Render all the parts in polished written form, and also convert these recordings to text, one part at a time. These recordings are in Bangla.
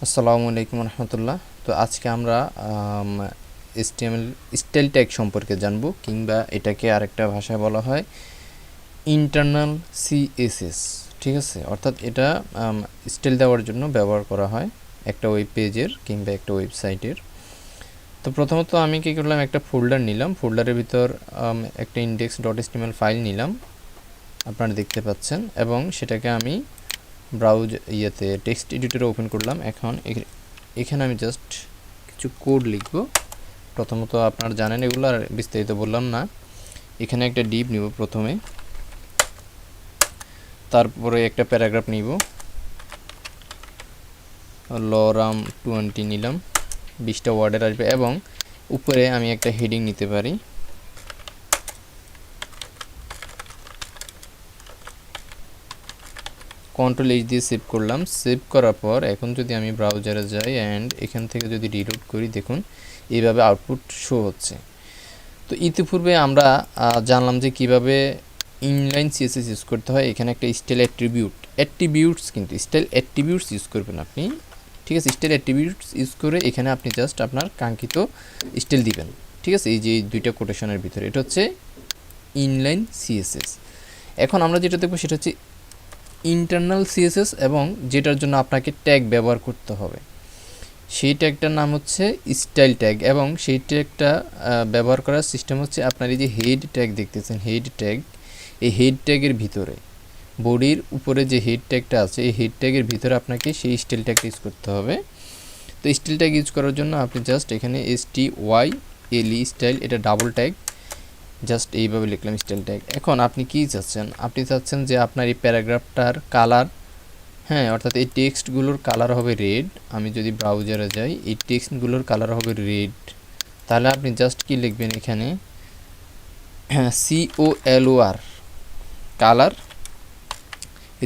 আসসালামু আলাইকুম রহমতুল্লাহ। তো আজকে আমরা HTML স্টাইল ট্যাগ সম্পর্কে জানবো, কিংবা এটাকে আরেকটা ভাষায় বলা হয় ইন্টারনাল সিএসএস। ঠিক আছে, অর্থাৎ এটা স্টাইল দেওয়ার জন্য ব্যবহার করা হয় একটা ওয়েব পেজের কিংবা একটা ওয়েবসাইটের। তো প্রথমত আমি কী করলাম, একটা ফোল্ডার নিলাম, ফোল্ডারের ভিতর একটা index.html ফাইল নিলাম, আপনারা দেখতে পাচ্ছেন, এবং সেটাকে আমি টেক্সট এডিটরে ওপেন করলাম। এখন এখানে আমি জাস্ট কিছু কোড লিখব। প্রথমত আপনারা জানেন এগুলো, আর বিস্তারিত বললাম না। এখানে একটা ডিভ নিব প্রথমে, তারপরে একটা প্যারাগ্রাফ নিব, লরাম 20 নিলাম, 20টা ওয়ার্ডের আসবে, এবং উপরে আমি একটা হেডিং নিতে পারি। কন্ট্রোল-H দিয়ে সেভ করলাম। সেভ করার পর এখন যদি আমি ব্রাউজারে যাই অ্যান্ড এখান থেকে যদি রিলোড করি, দেখুন এইভাবে আউটপুট শো হচ্ছে। তো ইতিপূর্বে আমরা জানলাম যে কিভাবে ইনলাইন সিএসএস ইউজ করতে হয়। এখানে একটা স্টাইল অ্যাট্রিবিউটস, কিন্তু স্টাইল অ্যাট্রিবিউটস ইউজ করবেন আপনি। ঠিক আছে, স্টাইল অ্যাট্রিবিউটস ইউজ করে এখানে আপনি জাস্ট আপনার কাঙ্ক্ষিত স্টাইল দিবেন। ঠিক আছে, এই যে দুইটা কোটেশনের ভিতরে এটা হচ্ছে ইনলাইন সিএসএস। এখন আমরা যেটা দেখবো সেটা হচ্ছে ইন্টারনাল সিএসএস, এবং যেটার জন্য আপনাকে ট্যাগ ব্যবহার করতে হবে। সেই ট্যাগটার নাম হচ্ছে স্টাইল ট্যাগ, এবং সেই ট্যাগটা ব্যবহার করার সিস্টেম হচ্ছে আপনার এই যে হেড ট্যাগ দেখতেছেন, হেড ট্যাগ, এই হেড ট্যাগের ভিতরে বডির উপরে যে হেড ট্যাগটা আছে, এই হেড ট্যাগের ভিতরে আপনাকে সেই স্টাইল ট্যাগটা ইউজ করতে হবে। তো স্টাইল ট্যাগ ইউজ করার জন্য আপনি জাস্ট এখানে STYLE স্টাইল, এটা ডাবল ট্যাগ, জাস্ট এইভাবে লিখলাম স্টাইল ট্যাগ। এখন আপনি কী চাচ্ছেন, আপনি চাচ্ছেন যে আপনার এই প্যারাগ্রাফটার কালার, হ্যাঁ, অর্থাৎ এই টেক্সটগুলোর কালার হবে রেড। আমি যদি ব্রাউজারে যাই, এই টেক্সটগুলোর কালার হবে রেড। তাহলে আপনি জাস্ট কি লিখবেন এখানে, COLOR, কালার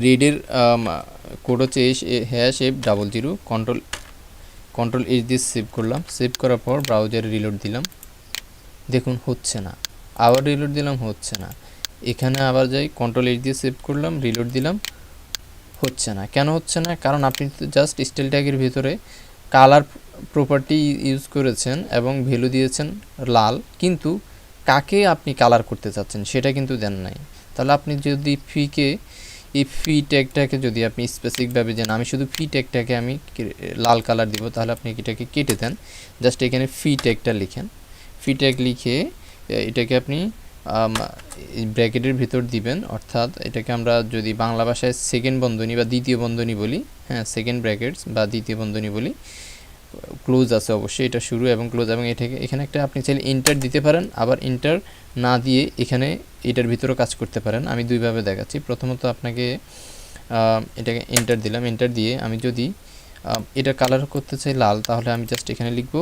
রেডের কোড হচ্ছে #F00। কন্ট্রোল-H দিয়ে সেভ করলাম। সেভ করার পর ব্রাউজারে রিলোড দিলাম, দেখুন হচ্ছে না। আবার রিলোড দিলাম, হচ্ছে না। এখানে আবার যাই, কন্ট্রোল-H দিয়ে সেভ করলাম, রিলোড দিলাম, হচ্ছে না। কেন হচ্ছে না? কারণ আপনি তো জাস্ট স্টাইল ট্যাগের ভিতরে কালার প্রপার্টি ইউজ করেছেন এবং ভ্যালু দিয়েছেন লাল, কিন্তু কাকে আপনি কালার করতে চাচ্ছেন সেটা কিন্তু দেন নাই। তাহলে আপনি যদি এই ফি ট্যাগটাকে যদি আপনি স্পেসিফিকভাবে যেন আমি শুধু ফি ট্যাগটাকে আমি লাল কালার দিব, তাহলে আপনি এটাকে কেটে দেন, জাস্ট এখানে ফি ট্যাগটা লিখেন। ফি ট্যাগ লিখে এটাকে আপনি ব্র্যাকেটের ভিতর দিবেন, অর্থাৎ এটাকে আমরা যদি বাংলা ভাষায় সেকেন্ড বন্ধনী বা দ্বিতীয় বন্ধনী বলি, হ্যাঁ, সেকেন্ড ব্র্যাকেটস বা দ্বিতীয় বন্ধনী বলি। ক্লোজ আছে অবশ্যই, এটা শুরু এবং ক্লোজ, এবং এটাকে এখানে একটা আপনি চাইলে এন্টার দিতে পারেন, আবার এন্টার না দিয়ে এখানে এটার ভিতরেও কাজ করতে পারেন। আমি দুইভাবে দেখাচ্ছি। প্রথমত আপনাকে এটাকে এন্টার দিলাম, এন্টার দিয়ে আমি যদি এটা কালার করতে চাই লাল, তাহলে আমি জাস্ট এখানে লিখব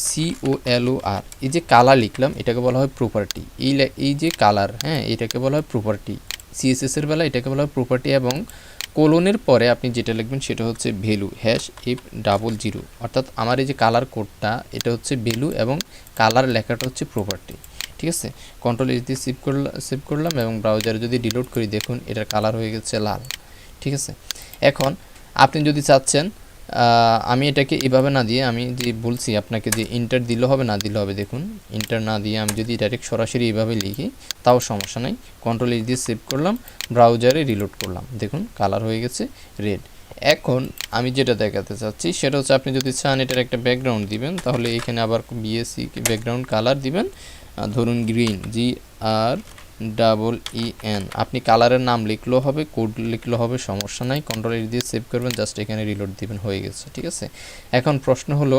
COLOR। এই যে কালার লিখলাম, এটাকে বলা হয় প্রপার্টি। এই যে কালার, হ্যাঁ, এটাকে বলা হয় প্রপার্টি। সিএসএসের বেলা এটাকে বলা হয় প্রপার্টি, এবং কোলনের পরে আপনি যেটা লিখবেন সেটা হচ্ছে ভ্যালু, #F00। অর্থাৎ আমার এই যে কালার কোডটা, এটা হচ্ছে ভ্যালু, এবং কালার লেখাটা হচ্ছে প্রপার্টি। ঠিক আছে, কন্ট্রোল-H দিয়ে সেভ করলাম, এবং ব্রাউজারে যদি রিলোড করি, দেখুন এটার কালার হয়ে গেছে লাল। ঠিক আছে, এখন আপনি যদি চাচ্ছেন, আমি এটাকে এভাবে না দিয়ে, আমি যে বলছি আপনাকে যে ইন্টার দিলে হবে না দিলে হবে, দেখুন ইন্টার না দিয়ে আমি যদি ডাইরেক্ট সরাসরি এভাবে লিখি তাও সমস্যা নাই। কন্ট্রোল-H দিয়ে সেভ করলাম, ব্রাউজারে রিলোড করলাম, দেখুন কালার হয়ে গেছে রেড। এখন আমি যেটা দেখাতে চাচ্ছি সেটা হচ্ছে, আপনি যদি চান এটার একটা ব্যাকগ্রাউন্ড দিবেন, তাহলে এখানে আবার BSC ব্যাকগ্রাউন্ড কালার দিবেন, ধরুন গ্রিন, GREEN। আপনি কালারের নাম লিখলেও হবে, কোড লিখলেও হবে, সমস্যা নাই। কন্ট্রোল-H দিয়ে সেভ করবেন, জাস্ট এখানে রিলোড দিবেন, হয়ে গেছে। ঠিক আছে, এখন প্রশ্ন হলো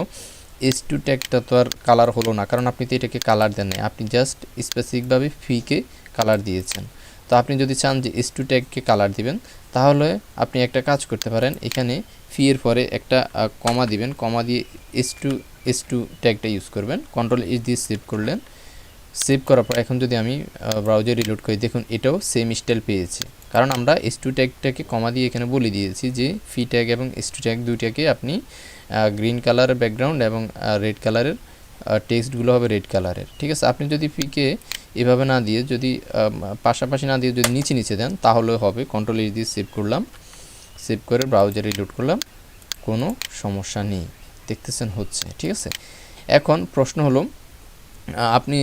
H2 ট্যাগটা তো আর কালার হলো না, কারণ আপনি তো এটাকে কালার দেন নাই, আপনি জাস্ট স্পেসিফিকভাবে ফিকে কালার দিয়েছেন। তো আপনি যদি চান যে H2 ট্যাগকে কালার দিবেন, তাহলে আপনি একটা কাজ করতে পারেন, এখানে ফি এর পরে একটা কমা দিবেন, কমা দিয়ে H2 ট্যাগটা ইউজ করবেন। কন্ট্রোল-H দিয়ে সেভ করলেন। সেভ করার পর এখন যদি আমি ব্রাউজার রিলোড করি, দেখুন এটাও সেম স্টাইল পেয়েছে, কারণ আমরা H2 ট্যাগটাকে কমা দিয়ে এখানে বলে দিয়েছি যে ফি ট্যাগ এবং H2 ট্যাগ দুইটাকে আপনি গ্রিন কালারের ব্যাকগ্রাউন্ড এবং রেড কালারের টেক্সটগুলো হবে রেড কালারের। ঠিক আছে, আপনি যদি ফিকে এভাবে না দিয়ে, যদি পাশাপাশি না দিয়ে যদি নিচে দেন, তাহলে হবে। কন্ট্রোল-H দিয়ে সেভ করলাম, সেভ করে ব্রাউজারে রিলোড করলাম, কোনো সমস্যা নেই, দেখতেছেন হচ্ছে। ঠিক আছে, এখন প্রশ্ন হলো আপনি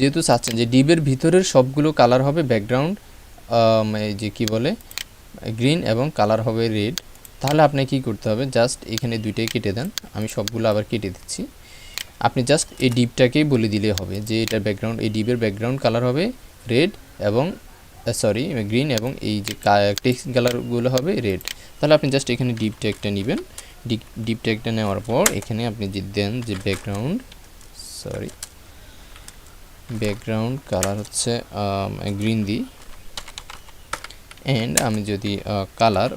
যেহেতু চাচ্ছেন যে ডিবের ভিতরের সবগুলো কালার হবে ব্যাকগ্রাউন্ড এই যে কি বলে গ্রিন এবং কালার হবে রেড, তাহলে আপনি কি করতে হবে, জাস্ট এখানে দুইটাই কেটে দেন। আমি সবগুলো আবার কেটে দিচ্ছি। আপনি জাস্ট এই ডিপটাকেই বলে দিলে হবে যে এটা ব্যাকগ্রাউন্ড, এই ডিপের ব্যাকগ্রাউন্ড কালার হবে রেড এবং সরি গ্রিন, এবং এই যে টেক্সট কালারগুলো হবে রেড। তাহলে আপনি জাস্ট এখানে ডিপ ট্যাগটা নেবেন। ডিপ ট্যাগটা নেওয়ার পর এখানে আপনি যে দেন যে ব্যাকগ্রাউন্ড কালার হচ্ছে গ্রিন দিই। অ্যান্ড আমি যদি কালার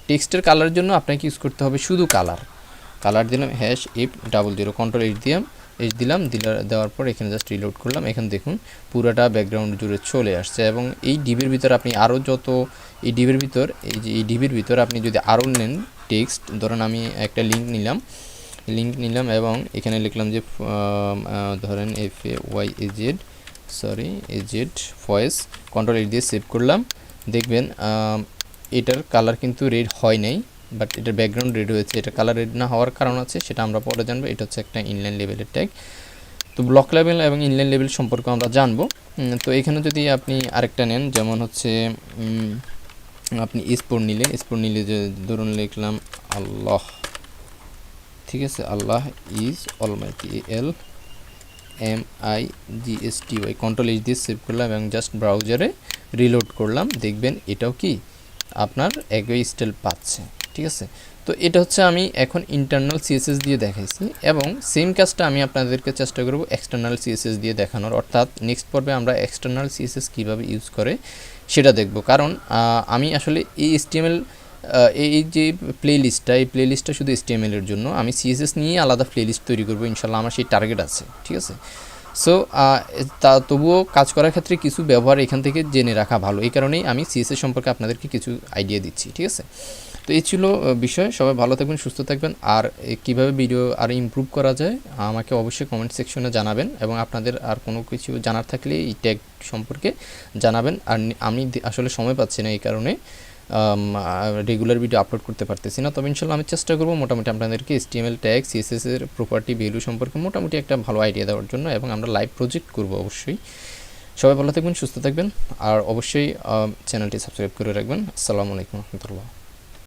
টেক্সটের কালারের জন্য আপনাকে ইউজ করতে হবে শুধু কালার দিলাম #F00 কন্ট্রোল দিলাম দেওয়ার পর এখানে জাস্ট রিলোড করলাম। এখানে দেখুন পুরোটা ব্যাকগ্রাউন্ড জুড়ে চলে আসছে। এবং এই ডিবের ভিতর আপনি আরও এই ডিবের ভিতর আপনি যদি আরও নেন টেক্সট, ধরুন আমি একটা লিঙ্ক নিলাম এবং এখানে লিখলাম যে ধরেন AZ ভয়েস, কন্ট্রোল দিয়ে সেভ করলাম। দেখবেন এটার কালার কিন্তু রেড হয় নাই, বাট এটার ব্যাকগ্রাউন্ড রেড হয়েছে। এটা কালার রেড না হওয়ার কারণ আছে, সেটা আমরা পরে জানবো। এটা হচ্ছে একটা ইনলাইন লেভেলের ট্যাগ। তো ব্লক লেভেল এবং ইনলাইন লেভেল সম্পর্কে আমরা জানবো। তো এখানে যদি আপনি আরেকটা নেন, যেমন হচ্ছে আপনি স্পোর্ট নিলে যে ধরুন লিখলাম আল্লাহ, ঠিক আছে, আল্লাহ ইজ অলমাইটি, ALMIGSTY, কন্ট্রোল দিয়ে সেভ করলাম এবং জাস্ট ব্রাউজারে রিলোড করলাম। দেখবেন এটাও কি আপনার একই স্টাইল পাচ্ছে। ঠিক আছে, তো এটা হচ্ছে আমি এখন ইন্টারনাল সিএসএস দিয়ে দেখাইছি, এবং সেম কাজটা আমি আপনাদেরকে চেষ্টা করব এক্সটার্নাল সিএসএস দিয়ে দেখানোর। অর্থাৎ নেক্সট পর্বে আমরা এক্সটার্নাল সিএসএস কীভাবে ইউজ করে সেটা দেখব। কারণ আমি আসলে এই HTML এই যে প্লেলিস্টটা শুধু HTML এর জন্য। আমি CSS নিয়ে আলাদা প্লেলিস্ট তৈরি করব ইনশাল্লাহ, আমার সেই টার্গেট আছে। ঠিক আছে, সো তবুও কাজ করার ক্ষেত্রে কিছু ব্যবহার এখান থেকে জেনে রাখা ভালো। এই কারণেই আমি CSS সম্পর্কে আপনাদেরকে কিছু আইডিয়া দিচ্ছি। ঠিক আছে, তো এই ছিল বিষয়। সবাই ভালো থাকবেন, সুস্থ থাকবেন। আর কীভাবে ভিডিও আরও ইমপ্রুভ করা যায় আমাকে অবশ্যই কমেন্ট সেকশনে জানাবেন, এবং আপনাদের আর কোনো কিছু জানার থাকলে এই ট্যাগ সম্পর্কে জানাবেন। আর আমি আসলে সময় পাচ্ছি না, এই কারণে রেগুলার ভিডিও আপলোড করতে পারতেছি না। তবে ইনশাল্লাহ আমি চেষ্টা করব মোটামুটি আপনাদেরকে HTML ট্যাগ, CSS এর প্রপার্টি, ভ্যালু সম্পর্কে মোটামুটি একটা ভালো আইডিয়া দেওয়ার জন্য, এবং আমরা লাইভ প্রজেক্ট করব অবশ্যই। সবাই ভালো থাকবেন, সুস্থ থাকবেন, আর অবশ্যই চ্যানেলটি সাবস্ক্রাইব করে রাখবেন। আসসালামু আলাইকুম রহমতুল্লাহ।